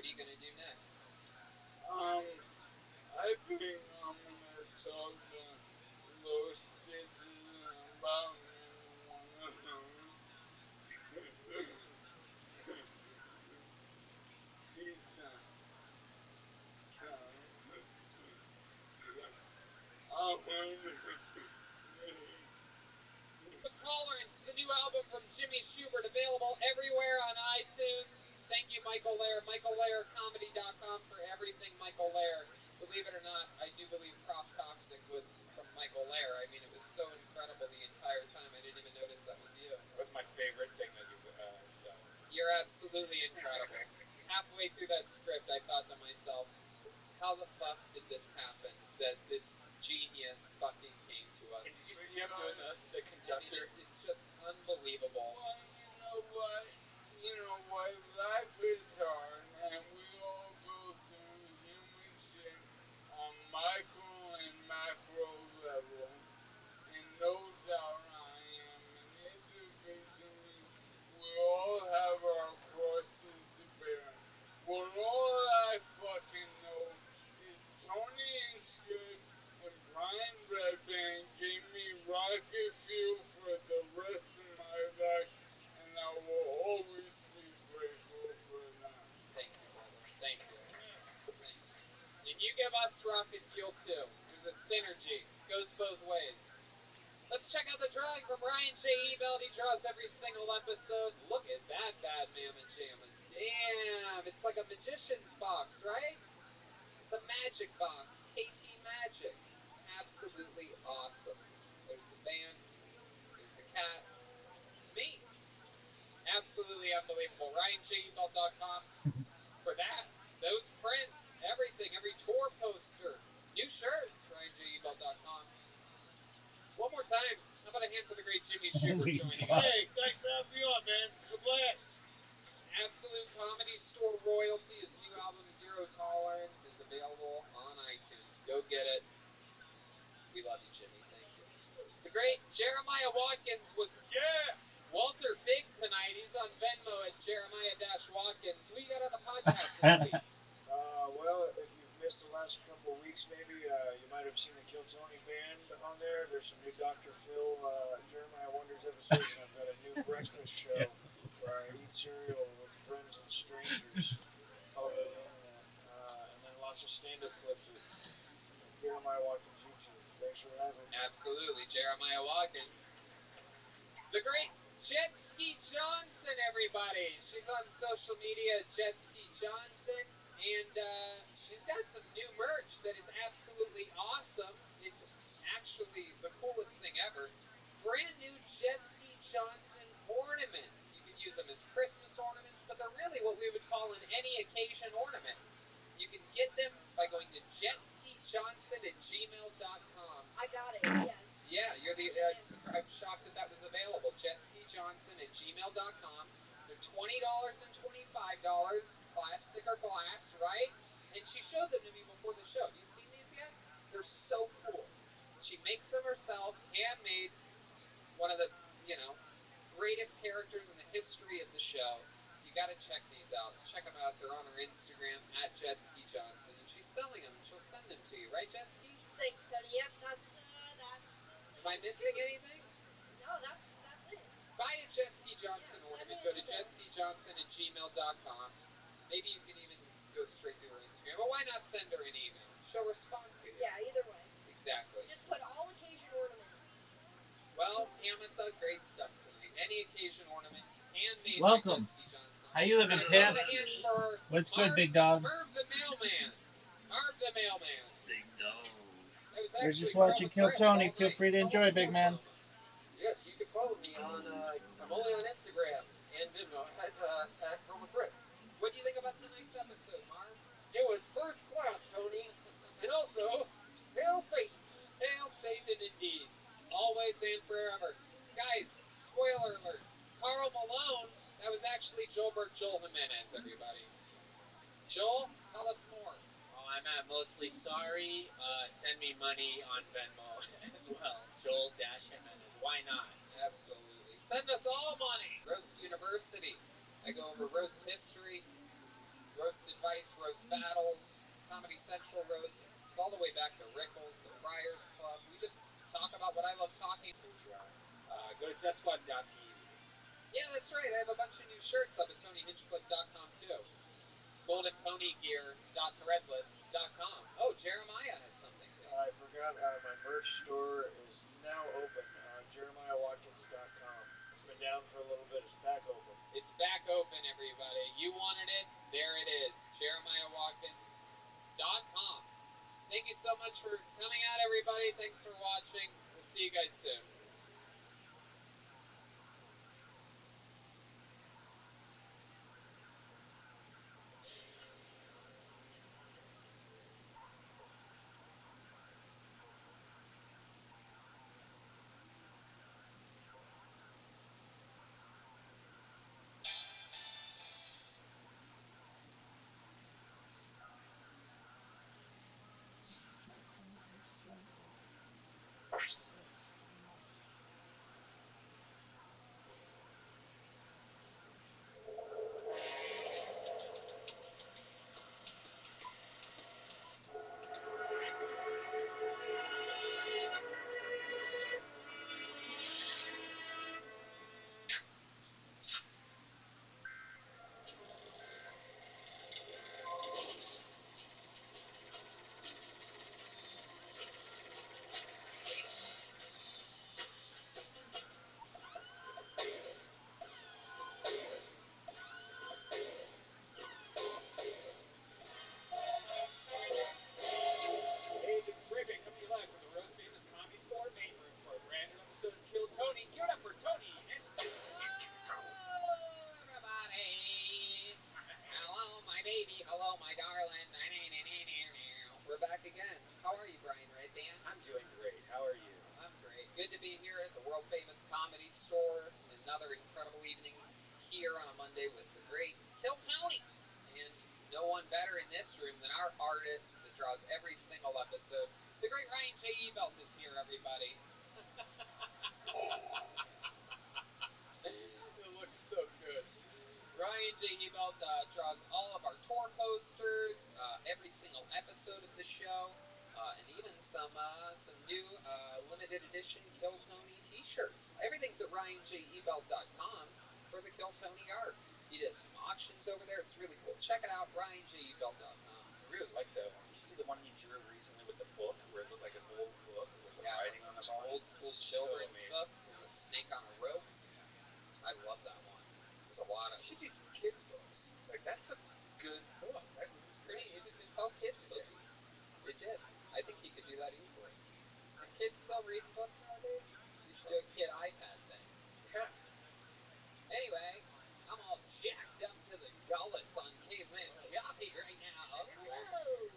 you gonna do next? I think I'm gonna talk to those stitches about maybe one of them. Pizza time. I'm gonna. Tolerance, the new album from Jimmy Schubert, available everywhere on iTunes. Thank you, Michael Lair. MichaelLairComedy.com for everything Michael Lair. Believe it or not, I do believe Prof Toxic was from Michael Lair. I mean, it was so incredible the entire time. I didn't even notice that was you. That's my favorite thing that you've done. You're absolutely incredible. Halfway through that script, I thought to myself, how the fuck did this happen? That this genius fucking came to us. Can you keep doing the conductor? I mean, it's just unbelievable. Well, you know what? You know what? Life is hard, and we all go through human shit on micro and macro levels. And no doubt I am an individually. We all have our crosses to bear. But all I fucking know is Tony and Script and Brian Redband gave me rocket fuel for the rest of my life, and I will always be grateful for that. Thank you, brother. Thank you. Thank you. And you give us rocket fuel too. There's a synergy. Goes both ways. Let's check out the drawing from Ryan J. Ebelt. He draws every single episode. Look at that bad mamma jamma. Damn, it's like a magician's box, right? It's a magic box. KT Magic. Absolutely awesome. There's the band. There's the cat. Me. Absolutely unbelievable. RyanJebelt.com for that. Those prints, everything, every tour poster, new shirts, RyanJebelt.com. One more time. How about a hand for the great Jimmy Schubert joining us? Hey, thanks for having me on, man. It's a blast. Absolute Comedy Store royalty. His new album, Zero Tolerance, is available on iTunes. Go get it. We love you, Jimmy. Thank you. The great Jeremiah Watkins was Walter Big tonight. He's on Venmo at Jeremiah-Watkins. Who you got on the podcast this week? Well, if you've missed the last couple of weeks, maybe you might have seen the Kill Tony band on there. There's some new Dr. Phil Jeremiah Wonders episodes, and I've got a new breakfast show where I eat cereal with friends and strangers all over the internet, and then lots of stand-up clips at Jeremiah Watkins YouTube. Thanks for having me. Absolutely, Jeremiah Watkins. The great Jet Ski Johnson, everybody. She's on social media, Jet Ski Johnson, and she's got some new merch that is absolutely awesome. It's actually the coolest thing ever. Brand new Jet Ski Johnson ornaments. You can use them as Christmas ornaments, but they're really what we would call an any occasion ornament. You can get them by going to jetskijohnson@gmail.com. I got it, yes. Yeah, you're the. I'm shocked that that was available. JetskiJohnson@gmail.com. They're $20 and $25, plastic or glass, right? And she showed them to me before the show. Have you seen these yet? They're so cool. She makes them herself, handmade. One of the, you know, greatest characters in the history of the show. You got to check these out. Check them out. They're on her Instagram at Jetski Johnson, and she's selling them, and she'll send them to you, right, Jetski? Thanks, Tony. Yep, that's Am I missing anything? No, that's it. Buy a Jetski Johnson ornament. Go to jetskijohnson@gmail.com. Maybe you can even go straight to her Instagram. But why not send her an email? She'll respond to you. Yeah, either way. Exactly. Just put all occasion ornaments. Well, Hamatha, great stuff tonight. Any occasion ornament, handmade Welcome. by Jetski Johnson. How you living, Pip? What's good, big dog? Merv the mailman. Marv the mailman. Big dog. We're just watching Kill Tony. Feel free to enjoy, big man. Yes, you can follow me on. I'm only on Instagram and Venmo at Chroma Chris. What do you think about tonight's episode, Marv? It was first class, Tony. And also, hail Satan. Hail Satan indeed. Always and forever. Guys, spoiler alert. Carl Malone, that was actually Joelberg Joel Jimenez, everybody. Joel, tell us more. Oh, I'm mostly sorry. Send me money on Venmo as well. Joel Jimenez. Why not? Absolutely. Send us all money. Roast University. I go over roast history, roast advice, roast battles, Comedy Central roast, all the way back to Rickles, the Friars Club. We just talk about what I love talking. Go to justfun.tv. Yeah, that's right. I have a bunch of new shirts up at TonyHinchcliffe.com too. GoldenPonyGear.threadless.com. Oh, Jeremiah has something. I forgot my merch store is now open. JeremiahWatkins.com. It's been down for a little bit. It's back open. It's back open, everybody. You wanted it. There it is. JeremiahWatkins.com. Thank you so much for coming out, everybody. Thanks for watching. We'll see you guys soon. Hey, this is Rick coming to you live from the world's famous Comedy Store main room for a brand new episode of Kill Tony. Give it up for Tony and Hello, everybody. Hello, my baby. Hello, my darling. We're back again. How are you, Brian Redband? I'm doing great. How are you? I'm great. Good to be here at the world famous Comedy Store. Another incredible evening here on a Monday with the great Kill Tony. And no one better in this room than our artist that draws every single episode. The great Ryan J. Ebelt is here, everybody. It looks so good. Ryan J. Ebelt draws all of our tour posters, every single episode of the show, and even some new limited edition Kill Tony t-shirts. Everything's at RyanJEbelt.com for the Kill Tony art. He does some auctions over there. It's really cool. Check it out, RyanJEbelt.com. I really like that one. Did you see the one he drew recently with the book, where it looked like an old book with the writing on the bottom? Old school children's book with a snake on a rope. I love that one. There's a lot of. You should do kids' books. Like, that's a good book. That was great. It's called Kids Bookie. It did. I think he could do that easily. Are kids still reading books nowadays? You should do a kid iPad thing. Yeah. Anyway, I'm all jacked up to the gullets on Caveman Coffee right now. Whoa!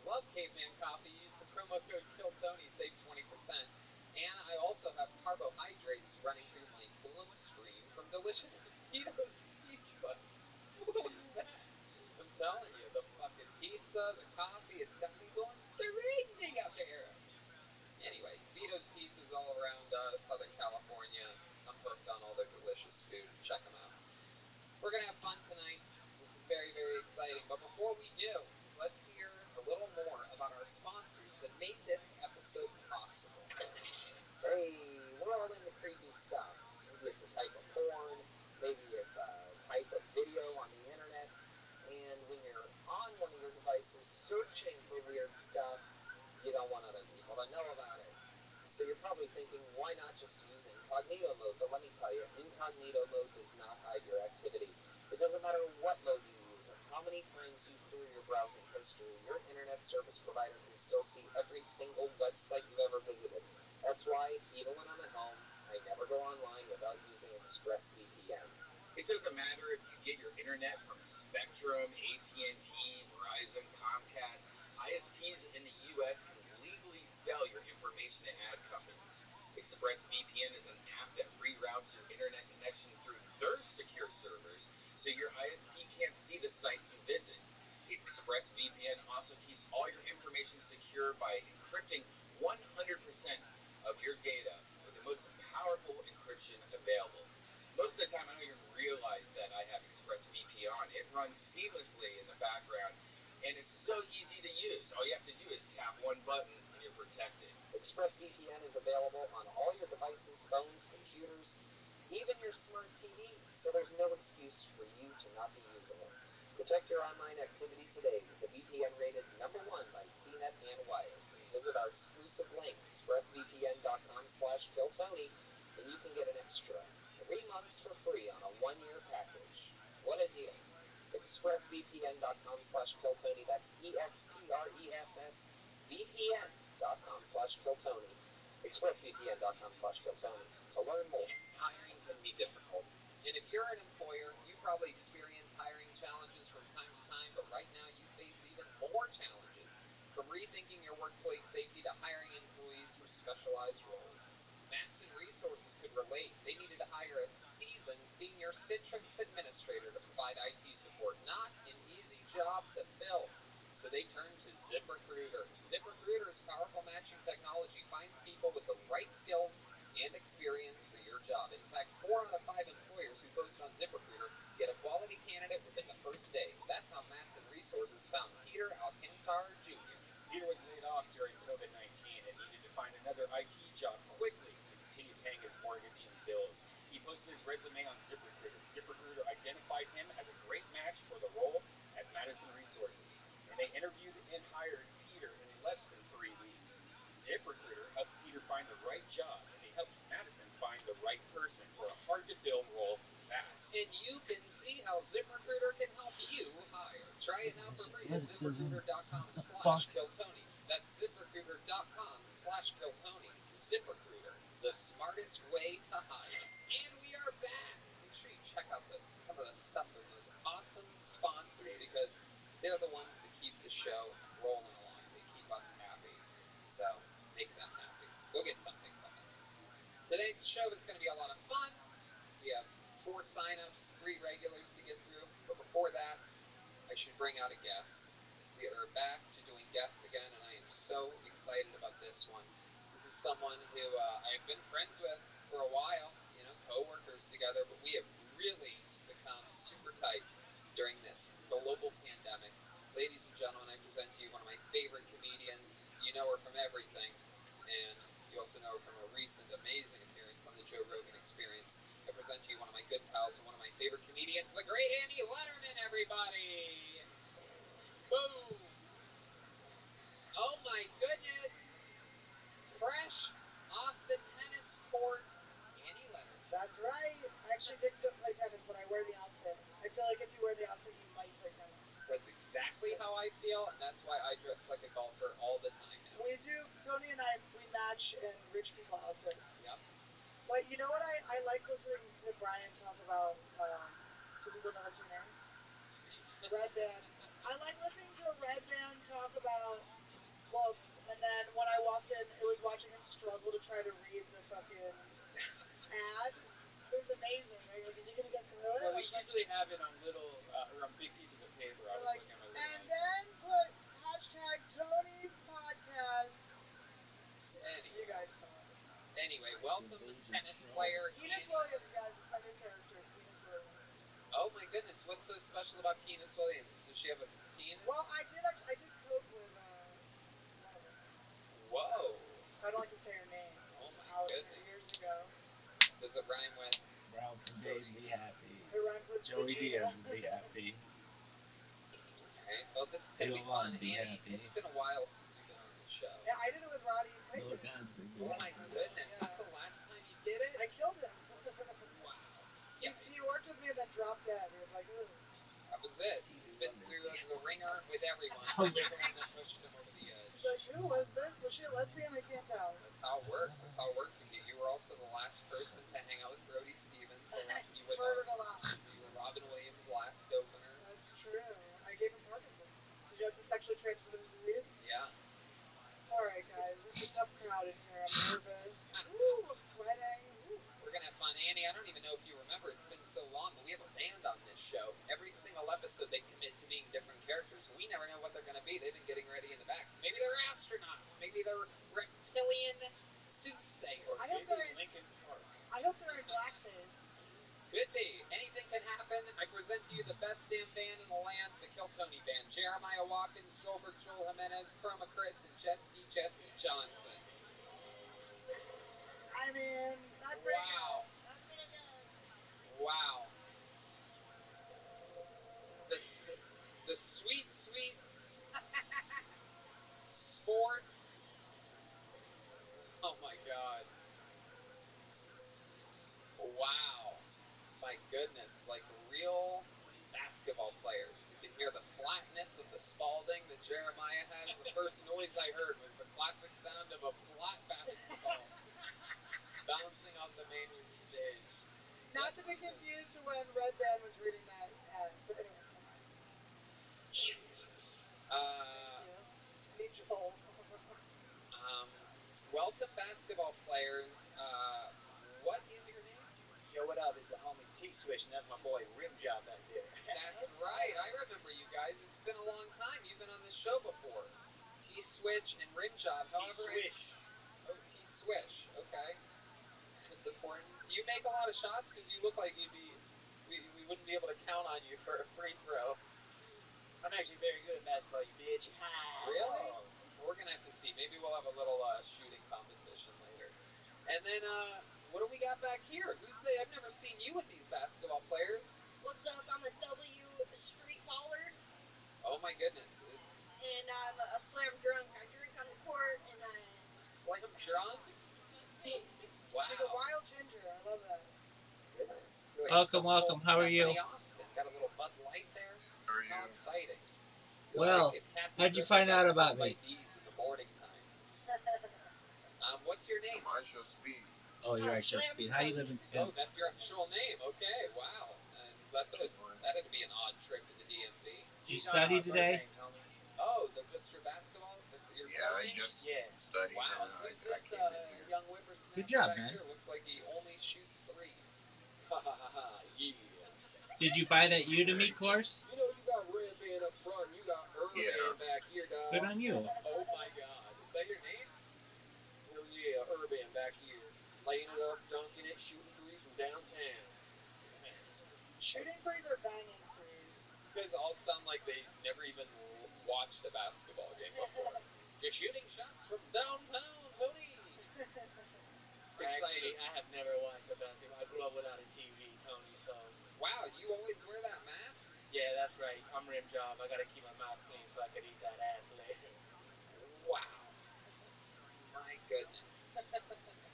Love Caveman Coffee. Use the promo code KILLTONY, save 20%. And I also have carbohydrates running through my bloodstream from delicious Tito's Pizza. What was that? I'm telling you, the fucking pizza, the coffee, it's got me going crazy up here. Anyway, Vito's Pizza's all around Southern California. I'm hooked on all their delicious food. Check them out. We're going to have fun tonight. This is very, very exciting. But before we do, let's hear a little more about our sponsors that made this episode possible. Hey, we're all into creepy stuff. Maybe it's a type of porn. Maybe it's a type of video on the internet. And when you're on one of your devices searching for weird stuff, you don't want other people to know about it. So you're probably thinking, why not just use incognito mode? But let me tell you, incognito mode does not hide your activity. It doesn't matter what mode you use or how many times you clear your browsing history, your internet service provider can still see every single website you've ever visited. That's why, even when I'm at home, I never go online without using ExpressVPN. It doesn't matter if you get your internet from Spectrum, AT&T, Verizon, Comcast. ISPs in the U.S. can legally sell your information to ad companies. ExpressVPN is an app that reroutes your internet connection through their secure servers, so your ISP can't see the sites you visit. ExpressVPN also keeps all your information secure by encrypting 100% of your data with the most powerful encryption available. Most of the time, I don't even realize that I have ExpressVPN on. It runs seamlessly in the ExpressVPN is available on all your devices, phones, computers, even your smart TV, so there's no excuse for you to not be using it. Protect your online activity today with the VPN rated #1 by CNET and Wired. Visit our exclusive link, expressvpn.com/killtony, and you can get an extra 3 months for free on a 1-year package. What a deal. expressvpn.com/killtony, that's expressvpn.com/killtony. expressvpn.com/killtony to learn more. Hiring can be difficult. And if you're an employer, you probably experience hiring challenges from time to time, but right now you face even more challenges. From rethinking your workplace safety to hiring employees for specialized roles. Matson Resources could relate. They needed to hire a seasoned senior Citrix administrator to provide IT support. Not an easy job to fill. So they turned to ZipRecruiter. ZipRecruiter's powerful matching technology finds people with the right skills and experience for your job. In fact, 4 out of 5 employers who post on ZipRecruiter get a quality candidate within the first day. That's how Matson Resources found Peter Alcantar Jr. Peter was laid off during COVID-19 and needed to find another IT job quickly to continue paying his mortgage and bills. He posted his resume on ZipRecruiter. ZipRecruiter identified him as a great match for the role at Madison Resources, and they interviewed and hired Peter in less than 3 weeks. ZipRecruiter helped Peter find the right job, and they helped Madison find the right person for a hard-to-fill role fast. And you can see how ZipRecruiter can help you hire. Try it now for free at ZipRecruiter.com/killtony. That's ZipRecruiter.com/killtony. ZipRecruiter, the smartest way to hire. And we are back. Make sure you check out some of the stuff from those awesome sponsors, because they're the ones that keep the show rolling along. They keep us happy. So make them happy. Go get something from them. Today's show is going to be a lot of fun. We have 4 signups, 3 regulars to get through. But before that, I should bring out a guest. We are back to doing guests again, and I am so excited about this one. This is someone who I've been friends with for a while, co-workers together, but we have really become super tight during this global pandemic. Ladies and gentlemen, I present to you one of my favorite comedians. You know her from everything, and you also know her from a recent amazing appearance on the Joe Rogan Experience. I present to you one of my good pals and one of my favorite comedians, the great Andy Letterman, everybody! Boom! Oh my goodness! Fresh off the tennis court, Andy Letterman. That's right. I actually don't play tennis, but I wear the outfit. I feel like if you wear the outfit, you might play tennis. That's exactly how I feel, and that's why I dress like a golfer all the time now. We do. Tony and I, we match in rich people outfits. Yep. But you know what? I like listening to Brian talk about. Do people know the 2 names? Red Band. I like listening to a Red Band talk about books, and then when I walked in, it was watching him struggle to try to read the fucking ad. It was amazing. I was like, "Is he gonna get through it?" Well, we usually have it on little or on big pieces of paper. I was like, looking at my little and ones. then put hashtag Tony's podcast. You guys saw it. Anyway, welcome tennis player Penis Andy. Williams, guys. It's my new character, Penis Williams. Oh my goodness, what's so special about Penis Williams? Does she have a penis? Well, I did coke with one of them. Whoa. So I don't like to say her name. Oh my Out goodness. years ago. Does it rhyme with? Ralph and Dave be happy. It rhymes with Joey Vegeta. Diaz will be happy. Alright, well this is gonna be Bill fun. Lund be Andy, happy. it's been a while since you've been on the show. Yeah, I did it with Roddy Bill Pickett. Cosby be Oh my happy. goodness, Yeah. that's the last time you did it? I killed him. Wow. he, Yeah, he worked with me and then dropped dead. He was like, ugh. that was it. He He's do been love his through dance. the ringer with everyone. Oh, You're the one that pushed him over the edge. He's like, who was this? Was she a lesbian? I can't tell. That's how it works. That's how it works with you. You were also the last person to hang out with Brody Stevens. You were Murdered a lot. You were Robin Williams' last opener. That's true. I gave him Parkinson's. Did you know it's a sexually transmitted disease? Yeah. All right, guys. It's a tough crowd in here. I'm nervous. Ooh, I'm sweating. Ooh. We're gonna have fun. Andy, I don't even know if you remember, it's been so long, but we have a band on this show. Every single episode they commit to being different characters, so we never know what they're gonna be. They've been getting ready in the back. Maybe they're astronauts. Maybe they're reptilian soothsayers. I hope they're in Lincoln Park. I hope they're in blackface. Could be. Anything can happen. I present to you the best damn band in the land, the Kill Tony Band. Jeremiah Watkins, Joel Jimenez, Chroma Chris, and Jet Ski Jesse Johnson. my goodness, like real basketball players. You can hear the flatness of the Spalding that Jeremiah has. The first noise I heard was the classic sound of a flat basketball bouncing off the main room stage. Not to be confused to when Red Band was reading that ad. But anyway, never mind. Thank Uh, you. Hey, Joel. um, welcome basketball players. What is your name? Yo, what up? It's the homie T Switch, and that's my boy Rim Job back there. That's right. I remember you guys. It's been a long time. You've been on this show before. T Switch and Rim Job. However, T-Swish. Oh, T Swish. Okay, that's important. Do you make a lot of shots? Because you look like you'd be. We wouldn't be able to count on you for a free throw. I'm actually very good at basketball, you bitch. Really? Well, we're gonna have to see. Maybe we'll have a little shooting competition later. And then what do we got back here? Who's the? I've never seen you with these basketball players. What's up? I'm a W street baller, Oh my goodness. and I'm a slam drunk. I drink on the court, and I. Slam drunk? Wow. She's a wild ginger. I love that. Goodness. You're like Welcome, Stone Cold welcome. How are you? Stephanie Austin. Got a little Bud Light there. How are How you? exciting. Well, like if Kathy how'd you Griffin find got out stung about by me? bees in the morning time. What's your name? I shall speak. Oh, you're at Slam Speed. How you living? Oh, that's your actual name. Okay, wow. And that had to be an odd trip to the DMV. Did you study today? Names, homie. Oh, just for basketball? Your Yeah, I coaching? just Yeah. studied Wow, and and who's I this came in here. young whippersnapper Good job, back man. here? Looks like he only shoots threes. Ha ha ha ha, yeah. Did you buy that Udemy course? You know, you got Red Band up front, and you got Band back here, dog. Good on you. Oh my god. Is that your name? Hell yeah, Band back here. Laying it up, dunking it, shooting threes from downtown. Shooting threes or banging threes? You guys all sound like they never even watched a basketball game before. You're shooting shots from downtown, Tony. Actually, I have never watched a basketball. I grew up without a TV, Tony, so. Wow, you always wear that mask? Yeah, that's right. I'm Rim Job. I gotta keep my mouth clean so I could eat that ass later. Wow. My goodness.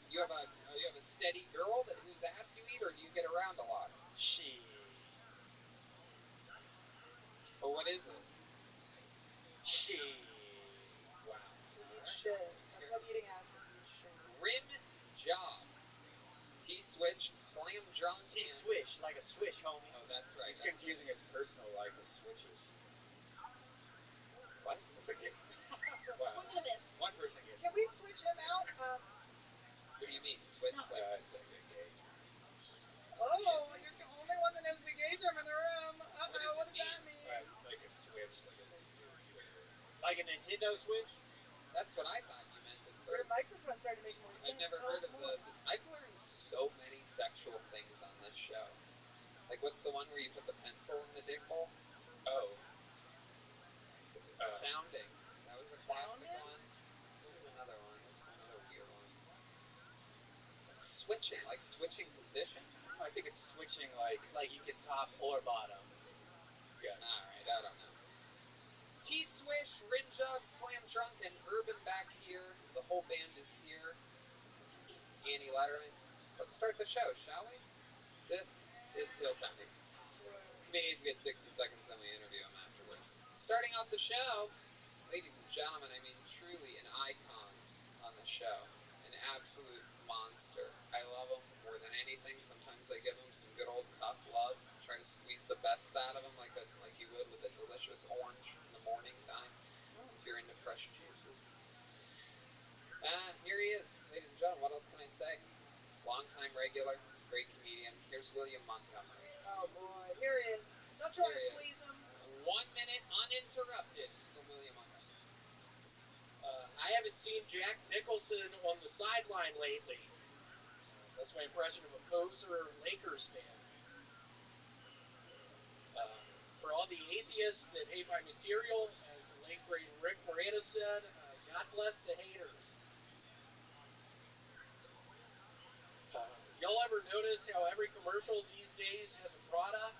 You have a steady girl whose ass you eat, or do you get around a lot? Shit. Or what is this? Shit. Wow. He eats shit. That's what eating ass is. He eats shit. Rim job. T switch, slam drunk. T-Swish, like a swish, homie. Oh, that's right. He's confusing his personal life with switches. What? It's okay. Wow. Look at this. One person gets Can it. we switch him out? What do you mean? Switch? No. It's like a gay term. Oh, you're the only one that knows the gay term in the room. does What it does that mean? mean? Like a switch, like a either. Like a Nintendo Switch? That's what I thought you meant at Your first. microphone's starting to make more sense. I've never Tell heard us of more. I've learned so many sexual things on this show. Like, what's the one where you put the pencil in the dick hole? Oh. Sounding. That was a classic Sounding? one. What was another one? What was another weird one? Switching, like switching positions? I think it's switching like you can top or bottom. Yeah. Alright, I don't know. T-Swish, Rim Job, Slam Drunk, and Urban back here. The whole band is here. Annie Letterman. Let's start the show, shall we? This is Hill County. We need to get 60 seconds, then we interview him afterwards. Starting off the show, ladies and gentlemen, I mean truly an icon on the show. An absolute monster. I love him more than anything. Sometimes I give him some good old tough love. Try to squeeze the best out of him like you would with a delicious orange in the morning time. If you're into fresh juices. Here he is, ladies and gentlemen. What else can I say? Longtime regular, great comedian. Here's William Montgomery. Oh boy, here he is. Don't try to squeeze him. 1 minute uninterrupted from William Montgomery. I haven't seen Jack Nicholson on the sideline lately. That's my impression of a poser Lakers fan. For all the atheists that hate my material, as the late great Rick Moranis said, God bless the haters. Y'all ever notice how every commercial these days has a product?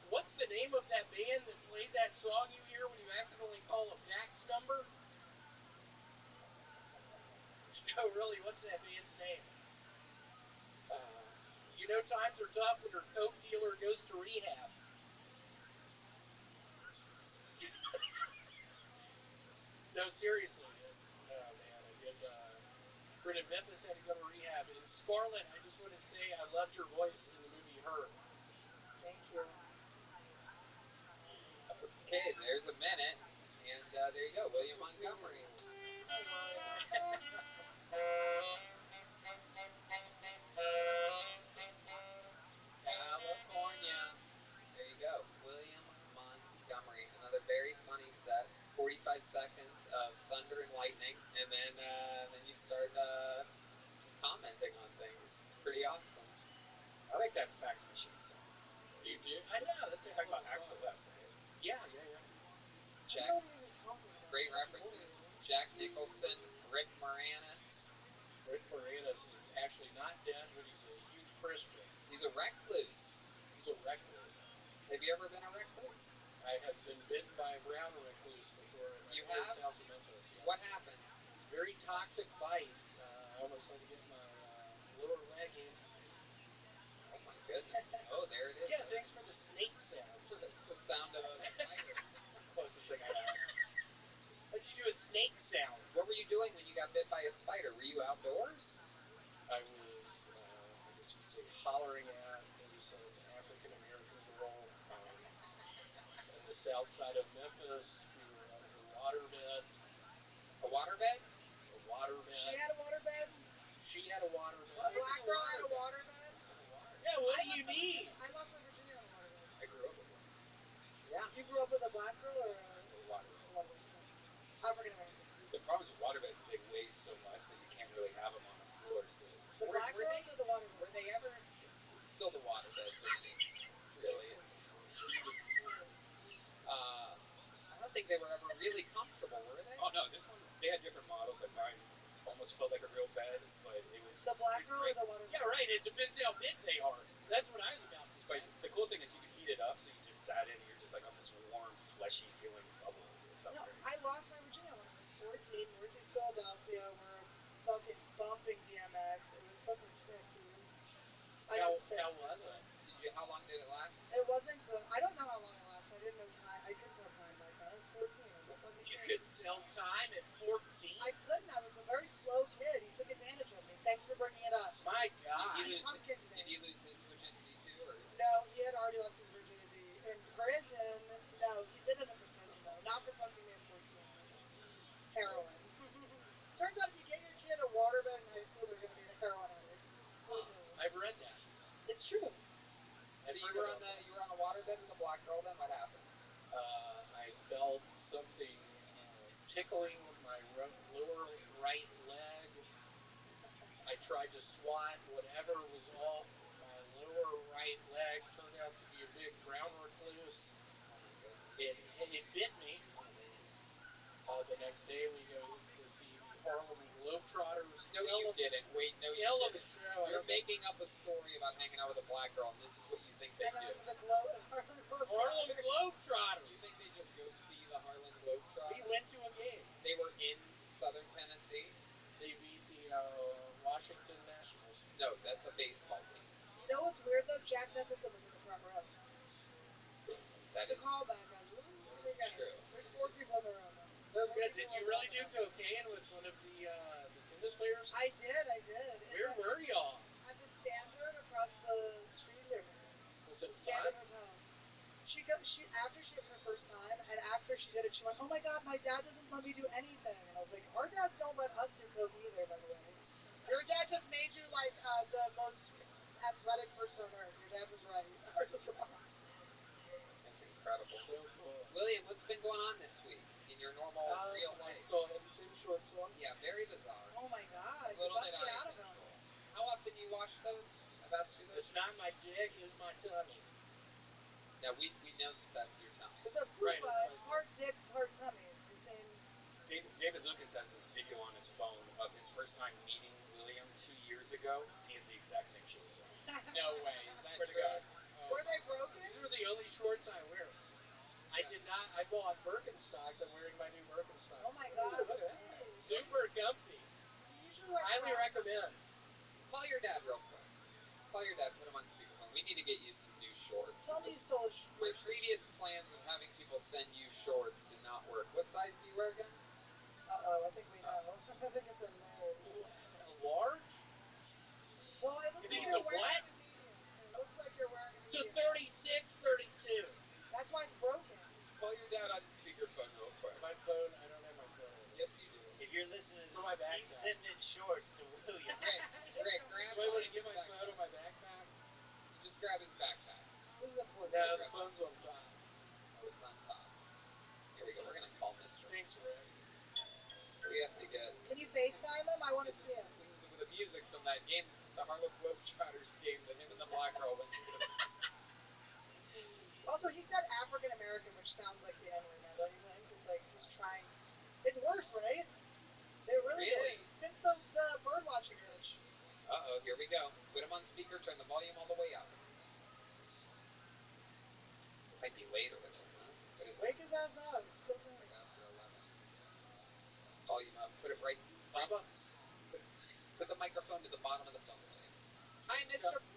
What's the name of that band that played that song you hear when you accidentally call a fax number? Oh, No, really, what's that band's name? Uh, you know times are tough when your coke dealer goes to rehab. No, seriously, it's oh man, I did. Fred in Memphis had to go to rehab. And Scarlett, I just want to say I loved your voice in the movie Her. Thank you. Okay, there's a minute, and there you go, William Montgomery. California. There you go, William Montgomery. Another very funny set. 45 seconds of thunder and lightning, and then you start just commenting on things. It's pretty awesome. I like that fax machine song. You do? I know. That's a hell of a Axel song. F, right? Yeah, yeah, yeah. I know what you're even talking about. Great That's references. old. Jack Nicholson, Rick Moranis. Rick Moranis is actually not dead, but he's a huge Christian. He's a recluse. He's a recluse. Have you ever been a recluse? I have been bitten by a brown recluse before at my You parents' have? house in Memphis. Yeah. What happened? Very toxic bite. I almost had to get my lower leg amputated. Oh my goodness. Oh, there it is. Yeah, thanks for the snake sound. It's the sound of a spider. Closest thing I have. How'd you do a snake sound? What were you doing when you got bit by a spider? Were you outdoors? I was, I guess you could say, hollering at. There's an African American girl in the south side of Memphis. We were on her waterbed. A waterbed? A waterbed. She had a waterbed? She had a waterbed. A black girl had a waterbed? Yeah, what do you need? I lost my virginity on a waterbed. I grew up with one. Yeah. You grew up with a black girl or A waterbed. a waterbed? Okay. African American. The problem with waterbeds is they weigh so much that you can't really have them on a floor. So The black girls or the waterbed? Were they ever? Still the waterbeds, Randy. Really. I don't think they were ever really comfortable, were they? oh no, this one they had different models. Like mine almost felt like a real bed, but it was. The black it's girl great. or the waterbed? Yeah, right. It depends how big they are. That's what I was about to say. But the cool thing is you can heat it up, so you just sat in and you're just like on this warm, fleshy feeling bubble. It felt No, great. I lost my virginity when I was 14, Northeast Philadelphia. We're fucking bumping DMX. It was fucking sick, dude. I got sick. How was it? How long did it last? It wasn't good. I don't know how long it lasted. I didn't know time. I couldn't tell time back then. I was 14. I was a fucking You kid. couldn't tell time at 14? I couldn't. I was a very slow kid. He took advantage of me. Thanks for bringing it up. My God. Did he lose his virginity too, or? No, he had already lost his virginity in prison. No, he did end up in prison though. Not for fucking me at 14. Heroin. Turns out if you get your kid a waterbed in high school, they're going to be a heroin addict. Who knew? I've read that. It's true. So you were on a waterbed with a black girl. Then what happened? I felt something tickling my lower right leg. I tried to swat whatever was off my lower right leg. Turned out to be a big brown recluse. Oh my goodness. It bit me. The next day we go to see the Harlem Globetrotters. No, you didn't. Wait, no, you Hell of a didn't. show. You're making up a story about hanging out with a black girl, and this is what you think they And I do. went to the Harlem Globetrotters. You think they just go see the Harlem Globetrotters? We went to a game. They were in Southern Tennessee. They beat the Washington Nationals. No, that's a baseball team. You know what's weird though? Jack Nicholson was in the front row. That The is callback, guys. true. There's 4 people in the room. Did you really do cocaine with one of the tennis players? I did. Where were y'all? At the Standard across the street here. Was it Standard fun? Hotel. She after she had her first time, and after she did it, she went, "Oh my God, my dad doesn't let me do anything." And I was like, "Our dads don't let us do coke either, by the way. Your dad just made you like the most athletic person on earth. Your dad was right. Ours was wrong." That's incredible. So cool. William, what's been going on this week in your normal real I life? still have the same shorts on. Yeah, very bizarre. Oh my God, you Little did busted I out of him. control. How often do you wash those? I've asked you this. It's not my dick, it's my tummy. Now we know that that's your tummy. It's a Right, fupa. it's It's part dick, part tummy. It's the same. David Lucas has this video on his phone of his first time meeting William 2 years ago. He has the exact same shorts on. No way. Is that Swear to true? God. Oh, Were they broken? These are the only shorts I wear. I did not. I bought Birkenstocks. I'm wearing my new Birkenstocks. Oh my God. Look at that. Hey. Super comfy. You usually wear Highly recommends? Call your dad real quick. Call your dad. Put him on speakerphone. We need to get you some new shorts. Tell me you stole a My previous plans of having people send you shorts did not work. What size do you wear again? Uh-oh, I think we know. I think it's a large. A large? Well, it looks You like think you're it's a wearing what? a medium. It looks like you're wearing a It's a medium. 36, 32. That's why it's broken. Call your dad on speakerphone real quick. My phone, I don't have my phone on me. Yes, you do. If you're listening to For my this, keep backpack. sending shorts to William. Rick, grab Do I want to William's get my backpack. phone on my backpack? Just grab his backpack. This is important. No, the phone's on top. Oh, it's on top. Here we go. We're gonna call Mr. Thanks, Rick. We have to get Can you FaceTime him? I want to see him. this is the music from that game, the Harlem Globetrotters game that him and the Black Girl went to. Also, he said African American, which sounds like the N word now, don't you think? It's like he's trying. It's worse, right? It really, Really? is. Since the bird watching itch. Uh-oh, here we go. Put him on speaker, turn the volume all the way up. Might be late a little, huh? What is it? Wake his ass up. It's still It's like time. after 11. Volume up. Put it right. Papa? Put the microphone to the bottom of the phone, William. Hi,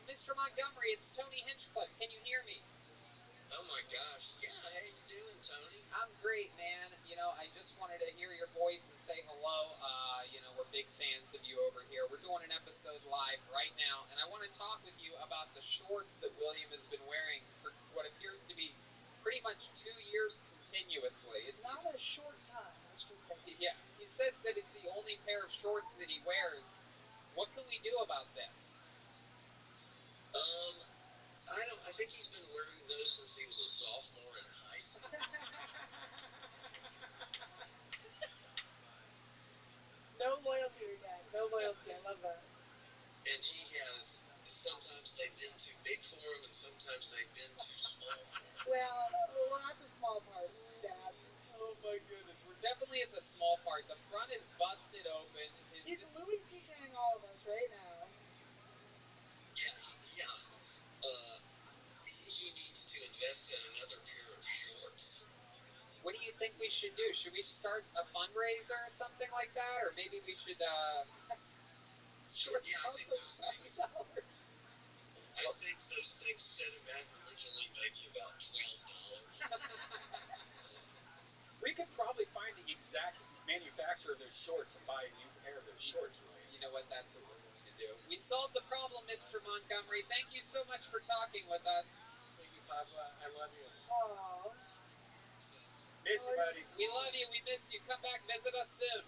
Mr. Montgomery. It's Tony Hinchcliffe. Can you hear me? Oh my gosh. Yeah, how you doing, Tony? I'm great, man. You know, I just wanted to hear your voice and say hello. You know, we're big fans of you over here. We're doing an episode live right now, and I want to talk with you about the shorts that William has been wearing for what appears to be pretty much 2 years continuously. It's Not a short time. Let's just say. yeah, he says that it's the only pair of shorts that he wears. What can we do about this? I think he's been wearing those since he was a sophomore in high school. No loyalty to your dad. No loyalty. I love that. And he has, sometimes they've been too big for him, and sometimes they've been too small for him. Well, lots of small parts, Dad. Oh my goodness, we're definitely at the small part. The front is busted open. He's Louis C.K.ing all of us right now. Yeah. He needs to invest in another pair of shorts. What do you think we should do? Should we start a fundraiser or something like that? Or maybe we should, Shorts Yeah, I cost think like those things, $20. I think those things set him back originally maybe about $12. We could probably find the exact manufacturer of those shorts and buy a new pair of those shorts, William. You know what? That's what we're going to do. We solved the problem, Mr. Montgomery. Thank you so much for talking with us. Thank you, Papa. I love you. Aww. Miss you, buddy. We love you. We miss you. Come back, visit us soon.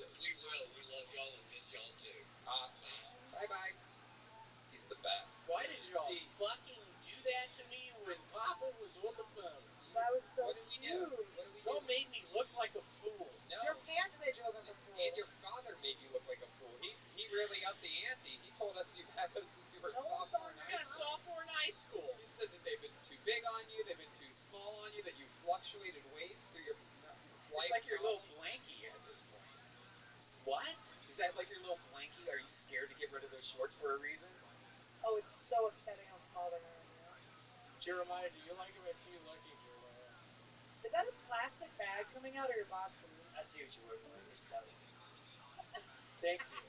We will. We love y'all and miss y'all too. Awesome. Bye-bye. He's the best. Why did y'all fucking do that to me when Papa was on the phone? That was so What did we do? cute. What did we Y'all do? made me look like a fool. No. Your pants made you look like a fool. And your father made you look like a fool. He really upped the ante. He told us you've had those since you were a No one's sophomore in on high Yeah, school. sophomore in high school. He said that they've been too big on you, they've been too small on you, that you fluctuated weight through your life. It's like your little blankie at this point. What? Is that like your little blankie? Are you scared to get rid of those shorts for a reason? Oh, it's so upsetting how small they are on you. Jeremiah, do you like if I see you looking, Jeremiah? Is that a plastic bag coming out of your boxers? I see what you're working with. Just tell me. Thank you.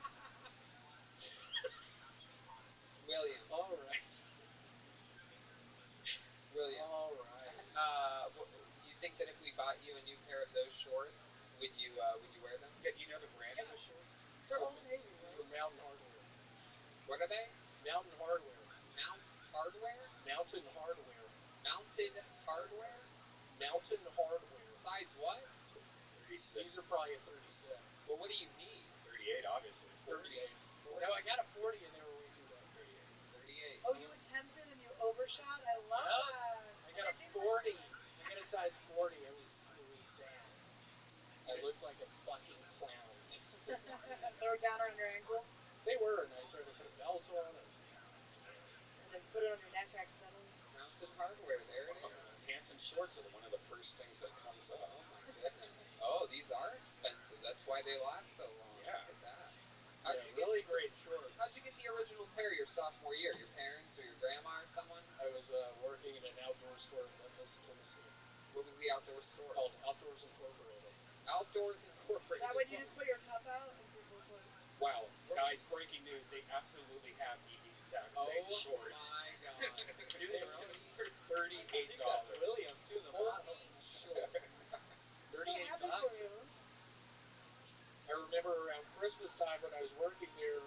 William. All right. William. All right. You think that if we bought you a new pair of those shorts, would you wear them? Yeah, do you know the brand of the shorts? They're Old Navy, Those right? are Mountain Hardwear. What are they? Mountain Hardwear. Mount Hardware? Mountain Hardwear. Mounted Hardware? Mountain Hardwear. Size what? 36. These are probably a 36. Well, what do you need? 38, obviously. 38. 40. No, I got a 40 and they were way too big. 38. 38. Oh, you attempted and you overshot? I love that. I got a 40. I got a size 40. It was sad. I looked like a fucking clown. They were down around your ankles? They were, and I tried to put a belt on and And then put it on your neck accidentally? Mounted Hardware, there it is. pants and shorts are one of the first things that comes up. Oh my goodness. Oh, these are expensive. That's why they last so long. Yeah. Look at that. Yeah, really great shorts. How'd you get the original pair your sophomore year? Your parents or your grandma or someone? I was working in an outdoor store in Memphis, Tennessee. What was the outdoor store? Called Outdoors Incorporated. Outdoors Incorporated. That when you just put your cup out and people put... Wow. absolutely have the exact same Oh shorts. my god. They're $38. William too. The model. 40 shorts. I'm so happy $38. for you. I remember around Christmas time when I was working there,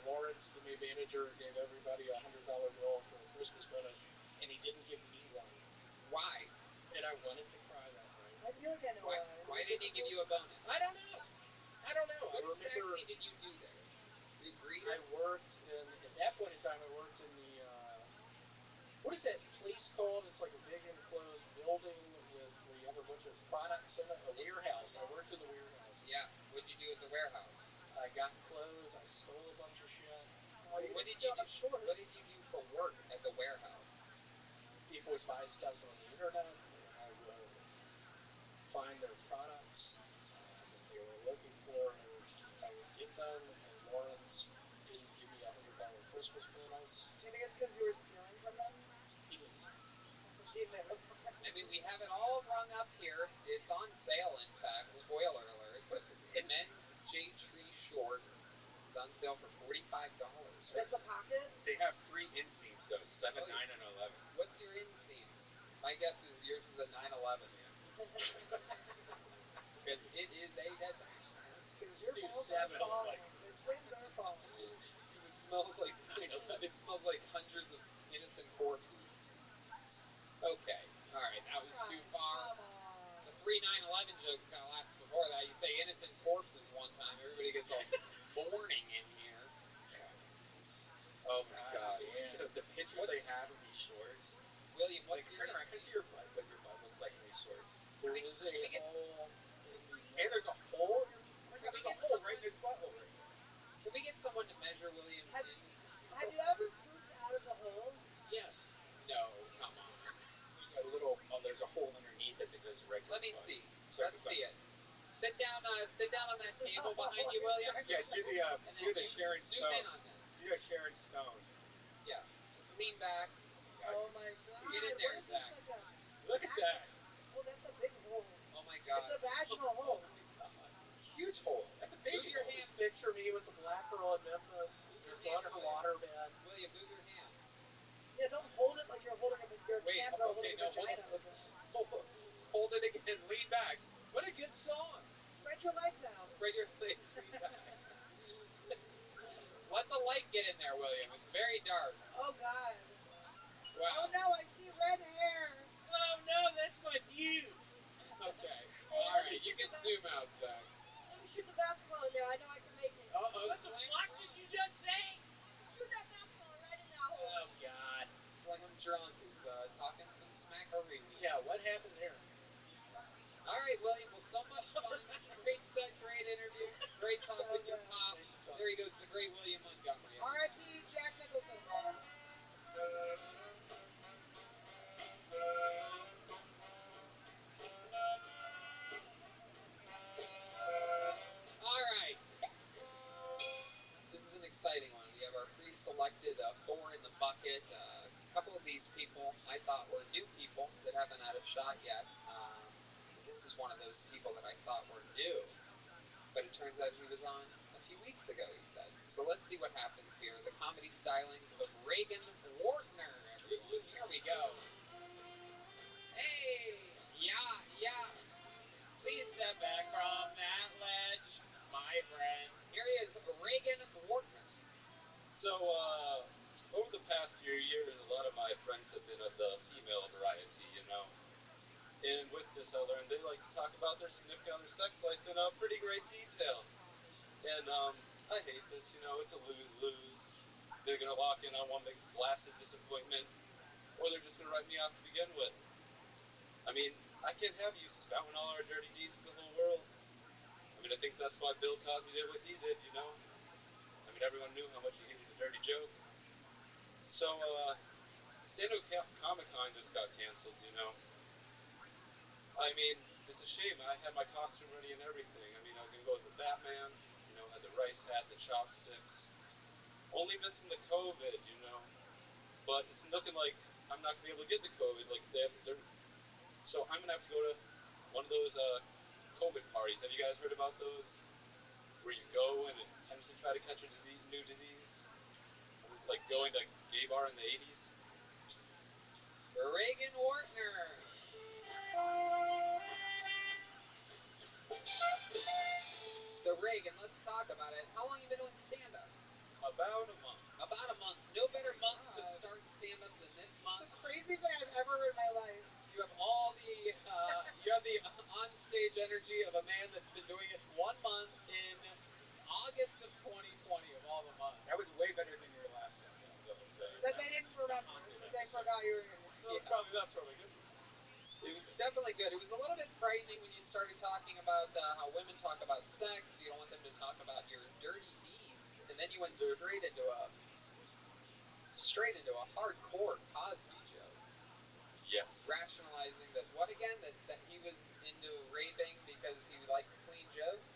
Lawrence, the new manager, gave everybody $100 bill for a Christmas bonus, and he didn't give me one. Why? And I wanted to cry that night. I feel like I know Why? why. Why didn't he give you a bonus? I don't know. I don't know. What I remember exactly did you do there? You greeted? I worked in, at that point in time, I worked in the, what is that place called? It's like a big enclosed building with where you have a bunch of products in it. A warehouse. I worked in the warehouse. Yeah. What'd you do at the warehouse? I got clothes. I stole a bunch of shit. Oh, you What didn't did you steal do? my shorts. What did you do for work at the warehouse? People would buy stuff on the internet, and I would find their products that they were looking for. I would get them, and Lawrence didn't give me $100 Christmas bonus. Do you think it's because you were stealing from them? He knew. He knew. I mean, we have it all rung up here. It's on sale, in fact. Spoiler alert. What is this? The men's J Tree short is on sale for $45. That's a pocket? They have 3 inseams though, 7, Oh, yeah. 9, and 11. What's your inseam? My guess is yours is a 911. Because it is a dead zone. Because your Dude, balls are 7 is falling. like- The twins are falling. Because it smells like it smells like hundreds of innocent corpses. Okay, all right, that was too far. Come on. The 3/9/11 joke's got lots before that. You say innocent corpses one time, everybody gets all mourning in here. Oh my god. The pictures they have of these shorts. William, Like, what's your turn around. Can I see your butt? What your butt looks like in these shorts? There Can we- is a can we get- hole in the. And there's a hole. Oh my Can god, we there's a get hole someone- right in his butthole right here. Can we get someone to measure William's Have- ins? Have you ever pooped out of the hole? Yes. No, come on. There's a little. Oh, there's a hole underneath it that goes right to Let his me butt. see. Check Let's his see butt. it. Sit down on that table behind you, William. Yeah, do the And then Sharon zoom in Stone. on this. Do the Sharon Stone. Yeah. Just lean back. God, Oh you my see- god. Get in there, What is Zach. this, like a... Look at that. Oh, that's a big hole. Oh my god. It's a vaginal Oh hole. my god. Huge hole. That's a baby Move your hole. hand. Picture me with the black girl in Memphis. Move your There's the hand, underwater bed. William, move your hand. Yeah, don't hold it like you're holding a... Your Wait, hands are okay, holding no, a vagina. hold it again. Lean back. What a good song. Spread your legs out. Spread your legs. Lean back. Let the light get in there, William. It's very dark. Oh god. Wow. Oh no, I see red hair. Oh no, that's my dude. Okay. Hey, All let me right. You shoot can the zoom out, Zach. Let me shoot the basketball in there. I know I can make it. Uh-oh. What the fuck did you just say? Shoot that basketball right in that hole. Oh god. Slim Drunk is talking some smackaroo. Yeah, what happened there? All right, William. Well, so much fun. Great set. Great interview. Great talk So with your good. pop. There he goes, the great William Montgomery. R.I.P. Jack Nicholson. All right. This is an exciting one. We have our pre-selected 4 in the bucket. A couple of these people I thought were new people that haven't had a shot yet. This is one of those people that I thought were new, but it turns out he was on a few weeks ago, he said. So let's see what happens here. The comedy stylings of Reagan Wartner, everyone. Here we go. Hey! Yeah. Please step back from that ledge, my friend. Here he is, Reagan Wartner. So, over the past few years, a lot of my friends have been of the female variety, you know. And with this, I learned they like to talk about their significant other's sex life in pretty great detail. And I hate this, you know, it's a lose-lose. They're going to walk in on one big blasted disappointment, or they're just going to write me off to begin with. I mean, I can't have you spouting all our dirty deeds to the whole world. I mean, I think that's why Bill Cosby did what he did, you know. I mean, everyone knew how much he hated a dirty joke. So, San Diego Comic-Con just got canceled, you know. I mean, it's a shame. I had my costume ready and everything. I mean, I was going to go as the Batman, you know, had the rice hat, the chopsticks. Only missing the COVID, you know. But it's looking like I'm not going to be able to get the COVID. Like, so I'm going to have to go to one of those COVID parties. Have you guys heard about those? Where you go and intentionally try to catch a new disease? Like going to gay bar in the 80s. Reagan Wartner. So Reagan, let's talk about it. How long you been doing stand-up? About a month. About a month. No better month to God. start stand-up than this It's month. the craziest thing I've ever heard in my life. You have all the on-stage energy of a man that's been doing it 1 month in August of 2020 of all the months. That was way better than your last episode. That they didn't remember. haunted That they episode. forgot you were here. No, that's probably good. It was definitely good. It was a little bit frightening when you started talking about how women talk about sex. You don't want them to talk about your dirty deeds, and then you went straight into a hardcore Cosby joke. Yes. Rationalizing that what again? That he was into raping because he likes clean jokes.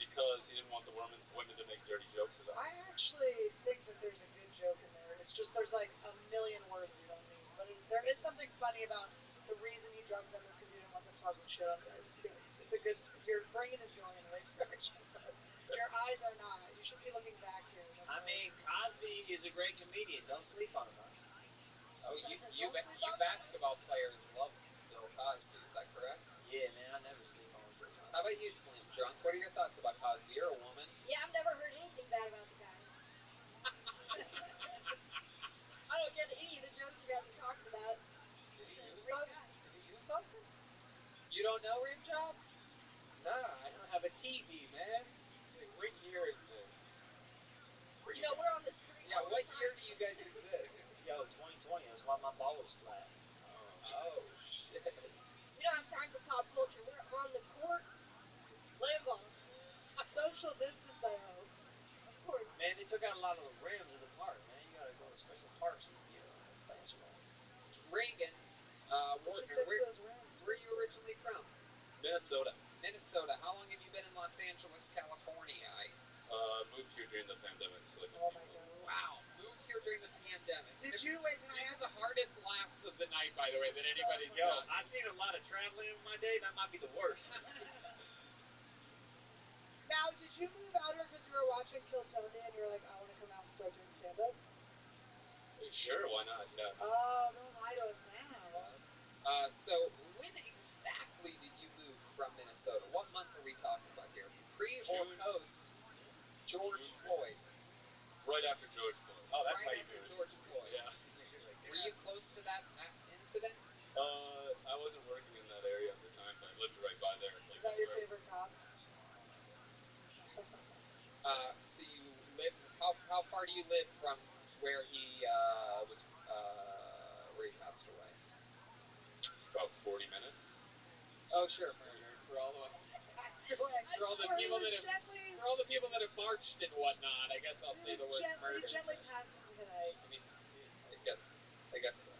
Because he didn't want the women to make dirty jokes about I it. actually think that there's a good joke in there. It's just there's like a million words you don't need. But there is something funny about the reason he drugged them is because he didn't want them talking shit on guys. It's good. It's a good. Your brain is going in the right direction. But your eyes are not. You should be looking back here. I mean, Cosby is a great comedian. Don't sleep on him, huh? Oh, you basketball players love Bill Cosby. Is that correct? Yeah, man, I never sleep on Bill Cosby. How about you, Slim Drunk? What are your thoughts about Cosby? You're a woman. Yeah, I've never heard anything bad about the guy. I don't get any of the jokes you guys are talking about. Did he use Great those? guy. Did he use those? You don't know Rim Job? Nah, I don't have a TV, man. Like, what year is this? You know, we're on the street. Yeah, all what the time. year do you guys exist? Yo, 2020. That's why my ball is flat. Oh, shit. We don't have time for pop culture. We're on the court playing ball. Social distance, I hope. Of course. Man, they took out a lot of the rims of the park, man. You gotta go to special parks to get basketball. Reagan, Wartner, where are you originally from? Minnesota. Minnesota. How long have you been in Los Angeles, California? Moved here during the pandemic, so like a Oh few my months. God. Wow, moved here during the pandemic. Did you wait? Can I These ask? are the hardest laughs of the night, by the way, that anybody's Yo, done. I've seen a lot of traveling in my day. That might be the worst. Now, did you move out here because you were watching Kill Tony and you were like, I want to come out and start doing stand up? Sure, why not? Yeah. Oh, don't lie to us now. So when exactly did you move from Minnesota? What month are we talking about here? Pre or June. post George June. Floyd? Right after George Floyd. Oh, that's Right how you after do it. George Floyd. Yeah. Were you close to that incident? I wasn't working in that area at the time, but I lived right by there. Like, Is that your favorite cop? So you live. How far do you live from where he where he passed away? About 40 minutes. Oh, sure, murdered for all the for all the people that have marched and whatnot. I guess I'll say the word murdered. Gently passing tonight. I mean, I guess so.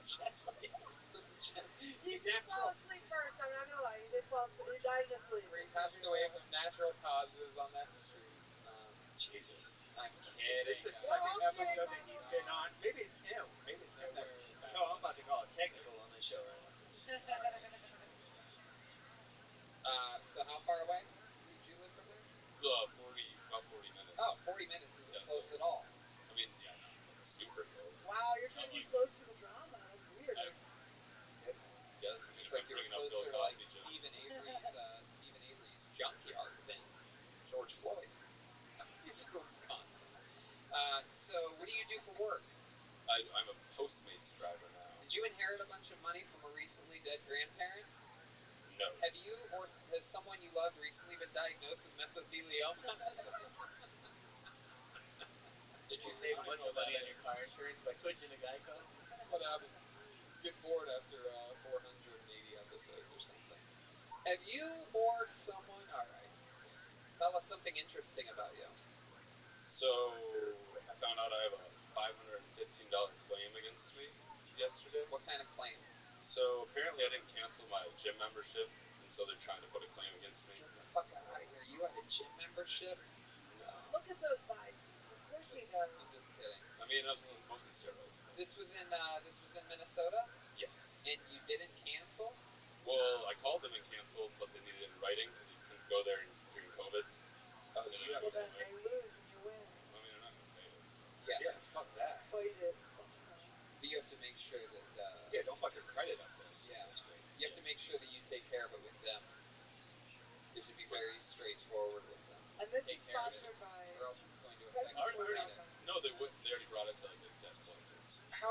He did fall asleep first. I'm not gonna lie. He did fall asleep. He died in his sleep. He passed away from natural causes on that street. Jesus. I'm kidding. It's the We're all second kidding, episode that he's Michael. been on. Maybe it's him. Maybe it's him. Yo, I'm about to call it technical on this show right now. So how far away did you live from there? About 40 minutes. Oh, 40 minutes isn't close at all. I mean, yeah, not like super close. Wow, you're trying to be close to the drama. That's weird. Yes, It's like you're closer to like Stephen Avery's junkyard than George Floyd. He's in Wisconsin. So what do you do for work? I'm a Postmates driver now. Did you inherit a bunch of money from a recently dead grandparent? No. Have you or has someone you loved recently been diagnosed with mesothelioma? Did you save a bunch of money on your car insurance by switching to Geico? What happens? Get bored after 480 episodes or something. Have you or someone? All right. Tell us something interesting about you. So I found out I have a $515 claim against me yesterday. What kind of claim? So apparently I didn't cancel my gym membership, and so they're trying to put a claim against me. Get the fuck out of here. You had a gym membership? No. Look at those vibes. Of course he does. I'm just kidding. I mean, it was mostly steroids. This was in Minnesota? Yes. And you didn't cancel? Well, I called them and canceled, but they needed it in writing because you couldn't go there during COVID. Oh, you have Well, then they lose and you win. I mean, they're not going to pay it. So. Yeah. Yeah, fuck that. Well, you did.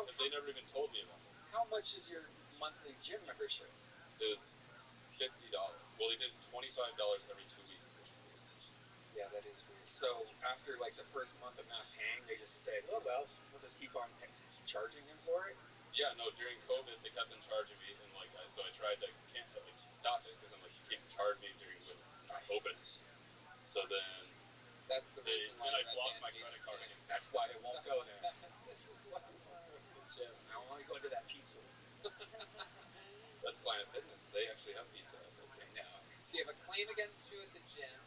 if they never even told me about it. How much is your monthly gym membership? It was $50. Well, they did $25 every 2 weeks, which is weird. Yeah, that is weird. So after like the first month of not paying, they just say, "Oh well, we'll just keep on charging him for it." Yeah, no. During COVID, they kept on charging me, and like, so I tried to stop it because I'm like, you can't charge me during when it's not open. So then That's the reason why I Red blocked Band my hates credit the card gym. against That's why I won't go there. This is why he won't go to the gym. I only go to that pizza. That's Planet Fitness. They actually have pizza at their gym. No. So you have a claim against you at the gym.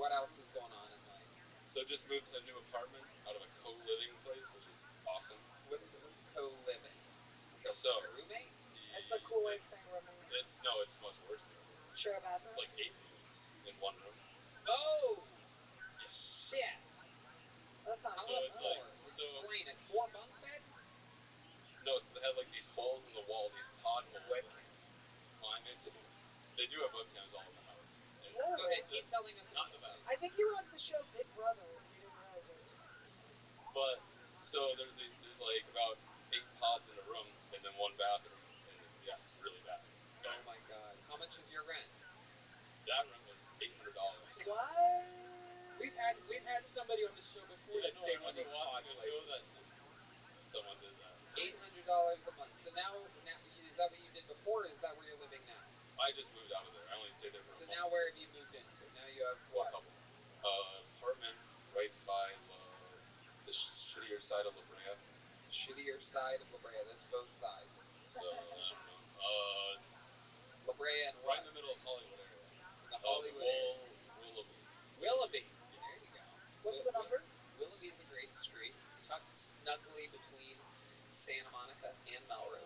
What else is going on in life? So I just moved to a new apartment out of a co-living place, which is awesome. So what's co-living? Like a So roommate? That's the coolest thing, roommate. It's much worse than a roommate. Share a bathroom? It's like 8 roommates in one room. Oh, Yeah. shit. That's not How So much it's like more? Explain it. 4 bunk beds? no, they have like these holes in the wall, these pod holes that you Webcams. climb into. They do have webcams all in the house. And Go ahead, keep telling us not about in the the bathroom. I think you were on the show Big Brother and we didn't realize it. But so there's like about 8 pods in a room, and then one bathroom, and yeah, it's really bad. Oh my god. How much is your rent? That rent was $800. What? We've had somebody on the show before Yeah, that no, I stayed in one of remember these pod watching a show places. that someone did that. $800 a month. So now is that what you did before? Or is that where you're living now? I just moved out of there. I only stayed there for So a month. now where have you moved into? Now you have Well, what? a couple. Apartment right by the shittier side of La Brea. Shittier side of La Brea. There's both sides. So I don't know. La Brea and Right what? in the middle of Hollywood area. In the Hollywood area. Willoughby. Willoughby. There you go. What's the number? Willoughby's a great street, tucked snugly between Santa Monica and Melrose.